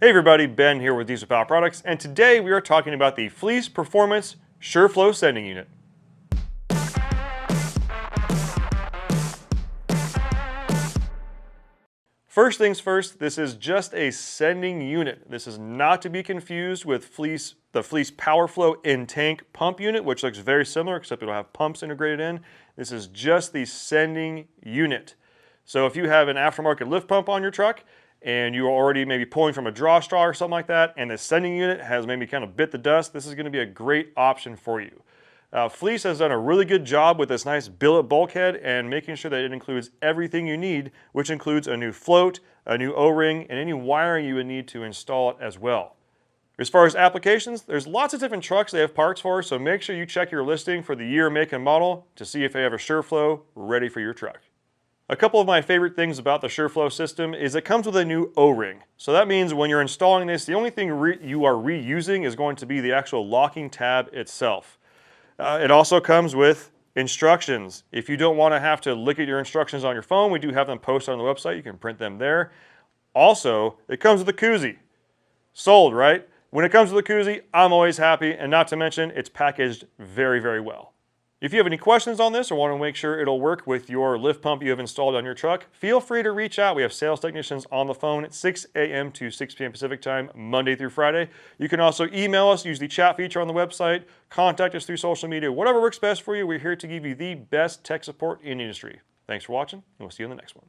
Hey everybody, Ben here with Diesel Power Products, and today we are talking about the Fleece Performance Sureflo Sending Unit. First things first, this is just a sending unit. This is not to be confused with the Fleece PowerFlow in-tank pump unit, which looks very similar except it'll have pumps integrated in. This is just the sending unit. So if you have an aftermarket lift pump on your truck, and you're already maybe pulling from a draw straw or something like that, and the sending unit has maybe kind of bit the dust, this is going to be a great option for you. Fleece has done a really good job with this nice billet bulkhead and making sure that it includes everything you need, which includes a new float, a new O-ring, and any wiring you would need to install it as well. As far as applications, there's lots of different trucks they have parts for, so make sure you check your listing for the year, make, and model to see if they have a Sureflo ready for your truck. A couple of my favorite things about the Sureflo system is it comes with a new O-ring. So that means when you're installing this, the only thing you are reusing is going to be the actual locking tab itself. It also comes with instructions. If you don't want to have to look at your instructions on your phone, we do have them posted on the website. You can print them there. Also, it comes with a koozie. Sold, right? When it comes with a koozie, I'm always happy, and not to mention, it's packaged very, very well. If you have any questions on this or want to make sure it'll work with your lift pump you have installed on your truck, feel free to reach out. We have sales technicians on the phone at 6 a.m. to 6 p.m. Pacific time, Monday through Friday. You can also email us, use the chat feature on the website, contact us through social media, whatever works best for you. We're here to give you the best tech support in the industry. Thanks for watching, and we'll see you in the next one.